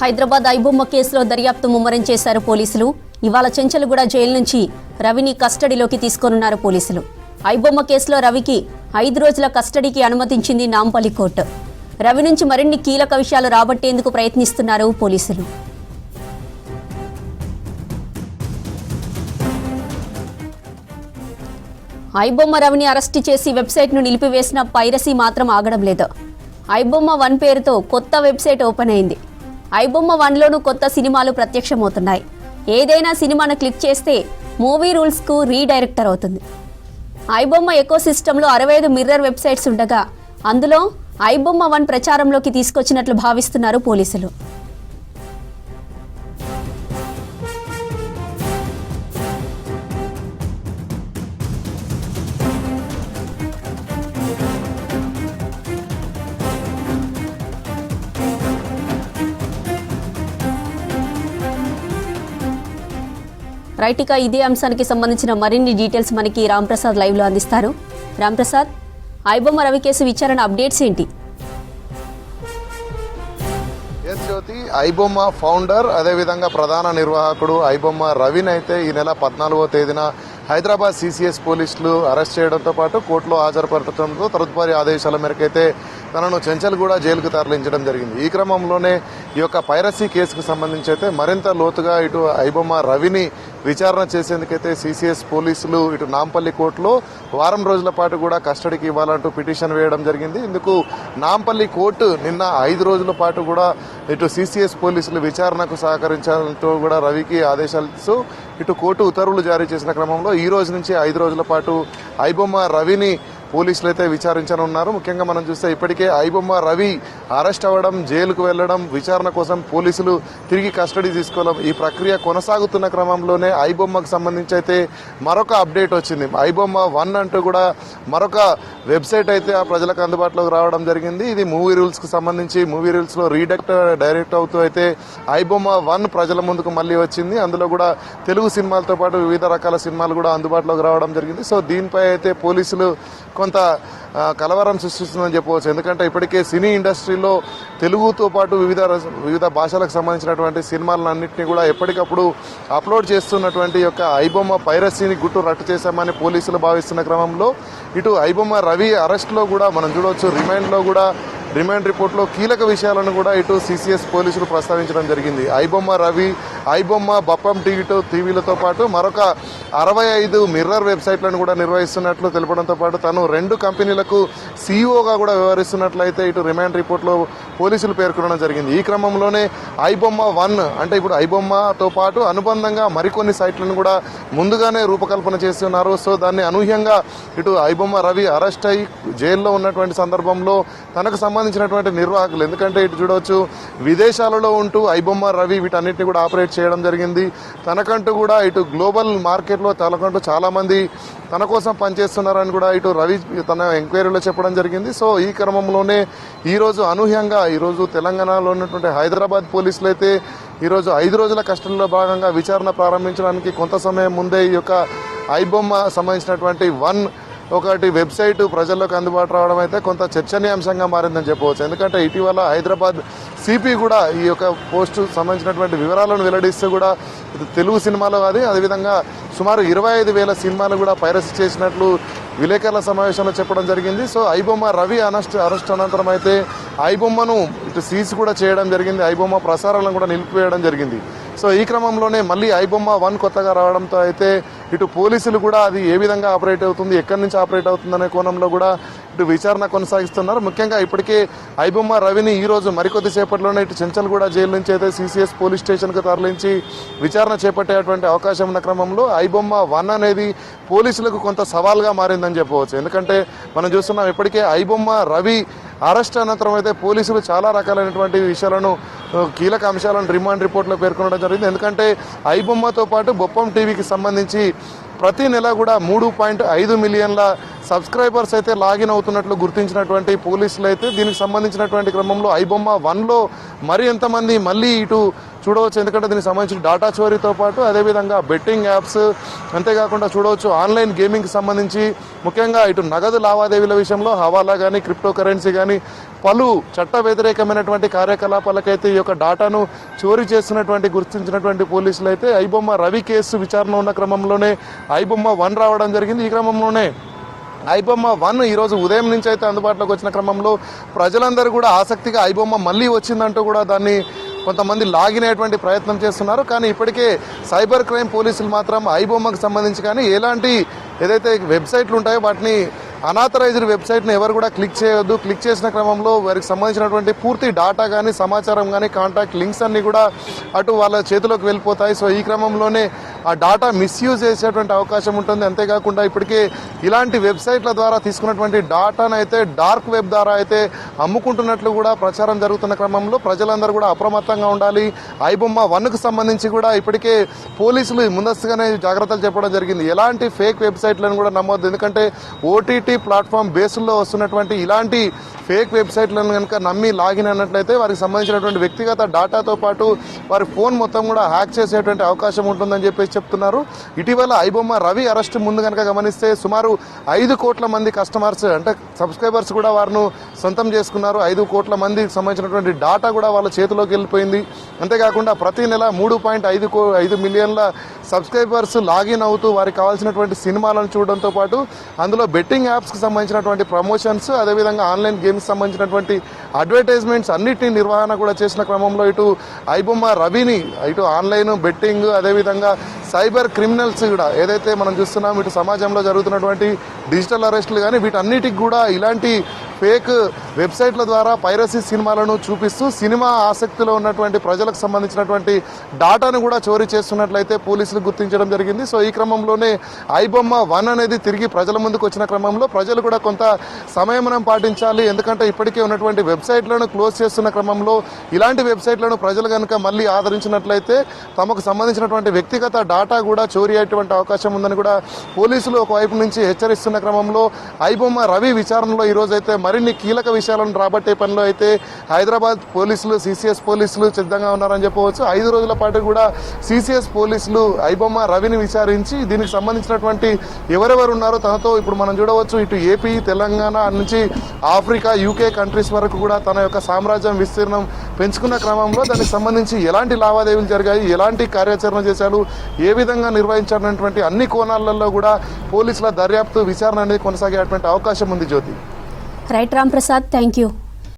హైదరాబాద్ ఐబొమ్మ కేసులో దర్యాప్తు ముమ్మరం చేశారు పోలీసులు. ఇవాళ చెంచల్గూడ జైలు నుంచి రవిని కస్టడీలోకి తీసుకోనున్నారు పోలీసులు. ఐబొమ్మ కేసులో రవికి 5 రోజుల కస్టడీకి అనుమతించింది నాంపల్లి కోర్టు. రవి నుంచి మరిన్ని కీలక విషయాలు రాబట్టేందుకు ప్రయత్నిస్తున్నారు పోలీసులు. ఐబొమ్మ రవిని అరెస్టు చేసి వెబ్సైట్ను నిలిపివేసిన పైరసీ మాత్రం ఆగడం లేదు. ఐబొమ్మ 1 పేరుతో కొత్త వెబ్సైట్ ఓపెన్ అయింది. ఐబొమ్మ 1లోనూ కొత్త సినిమాలు ప్రత్యక్షమవుతున్నాయి. ఏదైనా సినిమాను క్లిక్ చేస్తే మూవీ రూల్స్కు రీడైరెక్టర్ అవుతుంది. ఐబొమ్మ ఎకోసిస్టంలో 65 మిర్రర్ వెబ్సైట్స్ ఉండగా అందులో ఐబొమ్మ 1 ప్రచారంలోకి తీసుకొచ్చినట్లు భావిస్తున్నారు పోలీసులు. రైట్, ఇక ఇదే అంశానికి సంబంధించిన మరిన్ని డీటెయిల్స్ మనకి రాంప్రసాద్ లైవ్లో అందిస్తారు. రాంప్రసాద్, ఐబొమ్మ రవి కేసు విచారణ అప్డేట్స్ ఏంటి? జ్యోతి, ఐబొమ్మ ఫౌండర్ అదేవిధంగా ప్రధాన నిర్వాహకుడు ఐబొమ్మ రవిని అయితే ఈ నెల 14వ తేదీన హైదరాబాద్ సిసిఎస్ పోలీసులు అరెస్ట్ చేయడంతో పాటు కోర్టులో హాజరుపరచడంతో తదుపరి ఆదేశాల మేరకైతే తనను చెంచల్గూడ జైలుకు తరలించడం జరిగింది. ఈ క్రమంలోనే ఈ యొక్క పైరసీ కేసుకు సంబంధించి అయితే మరింత లోతుగా ఇటు ఐబొమ్మ రవిని విచారణ చేసేందుకైతే సిసిఎస్ పోలీసులు ఇటు నాంపల్లి కోర్టులో వారం రోజుల పాటు కూడా కస్టడీకి ఇవ్వాలంటూ పిటిషన్ వేయడం జరిగింది. ఇందుకు నాంపల్లి కోర్టు నిన్న 5 రోజుల పాటు కూడా ఇటు సిసిఎస్ పోలీసులు విచారణకు సహకరించాలంటూ కూడా రవికి ఆదేశాలు ఇటు కోర్టు ఉత్తర్వులు జారీ చేసిన క్రమంలో ఈ రోజు నుంచి 5 రోజుల పాటు ఐబొమ్మ రవిని పోలీసులు అయితే విచారించనున్నారు. ముఖ్యంగా మనం చూస్తే ఇప్పటికే ఐబొమ్మ రవి అరెస్ట్ అవ్వడం, జైలుకు వెళ్లడం, విచారణ కోసం పోలీసులు తిరిగి కస్టడీ తీసుకోవడం, ఈ ప్రక్రియ కొనసాగుతున్న క్రమంలోనే ఐబొమ్మకు సంబంధించి అయితే మరొక అప్డేట్ వచ్చింది. ఐబొమ్మ 1 అంటూ కూడా మరొక వెబ్సైట్ అయితే ఆ ప్రజలకు అందుబాటులోకి రావడం జరిగింది. ఇది మూవీ రూల్స్కు సంబంధించి మూవీ రూల్స్లో డైరెక్ట్ అవుతూ అయితే ఐబొమ్మ 1 ప్రజల ముందుకు మళ్ళీ వచ్చింది. అందులో కూడా తెలుగు సినిమాలతో పాటు వివిధ రకాల సినిమాలు కూడా అందుబాటులోకి రావడం జరిగింది. సో దీనిపై అయితే పోలీసులు కొంత కలవరం సృష్టిస్తుందని చెప్పవచ్చు. ఎందుకంటే ఇప్పటికే సినీ ఇండస్ట్రీలో తెలుగుతో పాటు వివిధ భాషలకు సంబంధించినటువంటి సినిమాలన్నింటినీ కూడా ఎప్పటికప్పుడు అప్లోడ్ చేస్తున్నటువంటి యొక్క ఐబొమ్మ పైరసీని గుట్టు రట్టు చేశామని పోలీసులు భావిస్తున్న క్రమంలో ఇటు ఐబొమ్మ రవి అరెస్ట్లో కూడా మనం చూడవచ్చు. రిమాండ్ రిపోర్ట్లో కీలక విషయాలను కూడా ఇటు సిసిఎస్ పోలీసులు ప్రస్తావించడం జరిగింది. ఐబొమ్మ రవి, ఐబొమ్మ బప్పం టీవీలతో పాటు మరొక 65 మిర్రర్ వెబ్సైట్లను కూడా నిర్వహిస్తున్నట్లు తెలపడంతో పాటు తను 2 కంపెనీలకు సీఈఓగా కూడా వ్యవహరిస్తున్నట్లయితే ఇటు రిమాండ్ రిపోర్ట్లో పోలీసులు పేర్కొనడం జరిగింది. ఈ క్రమంలోనే ఐబొమ్మ 1 అంటే ఇప్పుడు ఐబొమ్మతో పాటు అనుబంధంగా మరికొన్ని సైట్లను కూడా ముందుగానే రూపకల్పన చేస్తున్నారు. సో దాన్ని అనూహ్యంగా ఇటు ఐబొమ్మ రవి అరెస్ట్ అయ్యి జైల్లో ఉన్నటువంటి సందర్భంలో తనకు సంబంధించినటువంటి నిర్వాహకులు, ఎందుకంటే ఇటు చూడవచ్చు విదేశాలలో ఉంటూ ఐబొమ్మ రవి వీటన్నిటిని కూడా ఆపరేట్ చేయడం జరిగింది. తనకంటూ కూడా ఇటు గ్లోబల్ మార్కెట్లో తనకంటూ చాలామంది తన కోసం పనిచేస్తున్నారని కూడా ఇటు రవి తన ఎంక్వైరీలో చెప్పడం జరిగింది. సో ఈ క్రమంలోనే ఈరోజు అనూహ్యంగా ఈరోజు తెలంగాణలో ఉన్నటువంటి హైదరాబాద్ పోలీసులు అయితే ఈరోజు 5 రోజుల కస్టడీలో భాగంగా విచారణ ప్రారంభించడానికి కొంత సమయం ముందే ఈ యొక్క ఐబొమ్మ సంబంధించినటువంటి 1 ఒకటి వెబ్సైట్ ప్రజల్లోకి అందుబాటు రావడం అయితే కొంత చర్చనీయాంశంగా మారిందని చెప్పవచ్చు. ఎందుకంటే ఇటీవల హైదరాబాద్ సిపి కూడా ఈ యొక్క పోస్టు సంబంధించినటువంటి వివరాలను వెల్లడిస్తూ కూడా తెలుగు సినిమాలో కాదు, అదేవిధంగా సుమారు 25,000 సినిమాలు కూడా పైరసీ చేసినట్లు విలేకరుల సమావేశంలో చెప్పడం జరిగింది. సో ఐబొమ్మ రవి అరెస్ట్ అనంతరం అయితే ఐబొమ్మను ఇటు సీజ్ కూడా చేయడం జరిగింది. ఐబొమ్మ ప్రసారాలను కూడా నిలిపివేయడం జరిగింది. సో ఈ క్రమంలోనే మళ్ళీ ఐబొమ్మ 1 కొత్తగా రావడంతో అయితే ఇటు పోలీసులు కూడా అది ఏ విధంగా ఆపరేట్ అవుతుంది, ఎక్కడి నుంచి ఆపరేట్ అవుతుందనే కోణంలో కూడా ఇటు విచారణ కొనసాగిస్తున్నారు. ముఖ్యంగా ఇప్పటికే ఐబొమ్మ రవిని ఈరోజు మరికొద్ది సేపట్లోనే ఇటు చెంచల్గూడ జైలు నుంచి అయితే సిసిఎస్ పోలీస్ స్టేషన్కు తరలించి విచారణ చేపట్టేటువంటి అవకాశం ఉన్న క్రమంలో ఐబొమ్మ 1 అనేది పోలీసులకు కొంత సవాల్గా మారిందని చెప్పవచ్చు. ఎందుకంటే మనం చూస్తున్నాం ఇప్పటికే ఐబొమ్మ రవి అరెస్ట్ అనంతరం అయితే పోలీసులు చాలా రకాలైనటువంటి విషయాలను, కీలక అంశాలను రిమాండ్ రిపోర్ట్లో పేర్కొనడం జరిగింది. ఎందుకంటే ఐబొమ్మతో పాటు బొప్పం టీవీకి సంబంధించి ప్రతి నెల కూడా 3.5 మిలియన్ల సబ్స్క్రైబర్స్ అయితే లాగిన్ అవుతున్నట్లు గుర్తించినటువంటి పోలీసులు అయితే దీనికి సంబంధించినటువంటి క్రమంలో ఐబొమ్మ 1లో మరి ఎంతమంది మళ్ళీ ఇటు చూడవచ్చు. ఎందుకంటే దీనికి సంబంధించిన డేటా చోరీతో పాటు అదేవిధంగా బెట్టింగ్ యాప్స్, అంతేకాకుండా చూడవచ్చు ఆన్లైన్ గేమింగ్కి సంబంధించి ముఖ్యంగా ఇటు నగదు లావాదేవీల విషయంలో హవాలా కానీ క్రిప్టో కరెన్సీ కానీ పలు చట్ట వ్యతిరేకమైనటువంటి కార్యకలాపాలకైతే ఈ యొక్క డాటాను చోరీ చేస్తున్నటువంటి గుర్తించినటువంటి పోలీసులు అయితే ఐబొమ్మ రవి కేసు విచారణ ఉన్న క్రమంలోనే ఐబొమ్మ 1 రావడం జరిగింది. ఈ క్రమంలోనే ఐబొమ్మ 1 ఈరోజు ఉదయం నుంచి అయితే అందుబాటులోకి వచ్చిన క్రమంలో ప్రజలందరూ కూడా ఆసక్తిగా ఐబొమ్మ మళ్ళీ వచ్చిందంటూ కూడా దాన్ని కొంతమంది లాగిన్ అయ్యేటువంటి ప్రయత్నం చేస్తున్నారు. కానీ ఇప్పటికే సైబర్ క్రైమ్ పోలీసులు మాత్రం ఐబొమ్మకు సంబంధించి కానీ ఎలాంటి ఏదైతే వెబ్సైట్లు ఉంటాయో వాటిని అనాథరైజ్డ్ వెబ్సైట్ని ఎవరు కూడా క్లిక్ చేయొద్దు, క్లిక్ చేసిన క్రమంలో వారికి సంబంధించినటువంటి పూర్తి డాటా కానీ సమాచారం కానీ కాంటాక్ట్ లింక్స్ అన్నీ కూడా అటు వాళ్ళ చేతిలోకి వెళ్ళిపోతాయి. సో ఈ క్రమంలోనే ఆ డాటా మిస్యూజ్ చేసేటువంటి అవకాశం ఉంటుంది. అంతేకాకుండా ఇప్పటికే ఇలాంటి వెబ్సైట్ల ద్వారా తీసుకున్నటువంటి డాటాను అయితే డార్క్ వెబ్ ద్వారా అయితే అమ్ముకుంటున్నట్లు కూడా ప్రచారం జరుగుతున్న క్రమంలో ప్రజలందరూ కూడా అప్రమత్తంగా ఉండాలి. ఐబొమ్మ 1కు సంబంధించి కూడా ఇప్పటికే పోలీసులు ముందస్తుగానే జాగ్రత్తలు చెప్పడం జరిగింది. ఎలాంటి ఫేక్ వెబ్సైట్లను కూడా నమ్మొద్దు. ఎందుకంటే ఓటీటీ ప్లాట్ఫామ్ బేస్లో వస్తున్నటువంటి ఇలాంటి ఫేక్ వెబ్సైట్లను కనుక నమ్మి లాగిన్ అన్నట్లయితే వారికి సంబంధించినటువంటి వ్యక్తిగత డాటాతో పాటు వారి ఫోన్ మొత్తం కూడా హ్యాక్ చేసేటువంటి అవకాశం ఉంటుందని చెప్పేసి చెప్తున్నారు. ఇటీవల ఐబొమ్మ రవి అరెస్ట్ ముందు కనుక గమనిస్తే సుమారు 5 కోట్ల మంది కస్టమర్స్ అంటే సబ్స్క్రైబర్స్ కూడా వారిని సొంతం చేసుకున్నారు. 5 కోట్ల మందికి సంబంధించినటువంటి డాటా కూడా వాళ్ళ చేతిలోకి వెళ్ళిపోయింది. అంతేకాకుండా ప్రతి నెల 3.5 మిలియన్ల సబ్స్క్రైబర్స్ లాగిన్ అవుతూ వారికి కావాల్సినటువంటి సినిమాలను చూడడంతో పాటు అందులో బెట్టింగ్ యాప్స్కి సంబంధించినటువంటి ప్రమోషన్స్, అదేవిధంగా ఆన్లైన్ గేమ్స్ సంబంధించినటువంటి అడ్వర్టైజ్మెంట్స్ అన్నిటిని నిర్వహణ కూడా చేసిన క్రమంలో ఇటు ఐబొమ్మ రవిని ఇటు ఆన్లైన్ బెట్టింగ్, అదేవిధంగా సైబర్ క్రిమినల్స్ కూడా ఏదైతే మనం చూస్తున్నాం ఇటు సమాజంలో జరుగుతున్నటువంటి డిజిటల్ అరెస్టులు కానీ వీటన్నిటికి కూడా ఇలాంటి ఫేక్ వెబ్సైట్ల ద్వారా పైరసీ సినిమాలను చూపిస్తూ సినిమా ఆసక్తిలో ఉన్నటువంటి ప్రజలకు సంబంధించినటువంటి డాటాను కూడా చోరీ చేస్తున్నట్లయితే పోలీసులు గుర్తించడం జరిగింది. సో ఈ క్రమంలోనే ఐబొమ్మ 1 అనేది తిరిగి ప్రజల ముందుకు వచ్చిన క్రమంలో ప్రజలు కూడా కొంత సంయమనం పాటించాలి. ఎందుకంటే ఇప్పటికే ఉన్నటువంటి వెబ్సైట్లను క్లోజ్ చేస్తున్న క్రమంలో ఇలాంటి వెబ్సైట్లను ప్రజలు కనుక మళ్ళీ ఆదరించినట్లయితే తమకు సంబంధించినటువంటి వ్యక్తిగత డాటా కూడా చోరీ అయ్యేటువంటి అవకాశం ఉందని కూడా పోలీసులు ఒకవైపు నుంచి హెచ్చరిస్తున్న క్రమంలో ఐబొమ్మ రవి విచారణలో ఈరోజైతే మరిన్ని కీలక విషయాలను రాబట్టే పనిలో అయితే హైదరాబాద్ పోలీసులు సిసిఎస్ పోలీసులు సిద్ధంగా ఉన్నారని చెప్పవచ్చు. 5 రోజుల పాటు కూడా సిసిఎస్ పోలీసులు ఐబొమ్మ రవిని విచారించి దీనికి సంబంధించినటువంటి ఎవరెవరు ఉన్నారో తనతో ఇప్పుడు మనం చూడవచ్చు ఇటు ఏపీ, తెలంగాణ నుంచి ఆఫ్రికా, యూకే కంట్రీస్ వరకు కూడా తన యొక్క సామ్రాజ్యం విస్తీర్ణం పెంచుకున్న క్రమంలో దానికి సంబంధించి ఎలాంటి లావాదేవీలు జరిగాయి, ఎలాంటి కార్యాచరణ చేశారు, ఏ విధంగా నిర్వహించాలన్నటువంటి అన్ని కోణాలలో కూడా పోలీసుల దర్యాప్తు విచారణ అనేది కొనసాగేటువంటి అవకాశం ఉంది. Jyothi. Right Ram Prasad, thank you.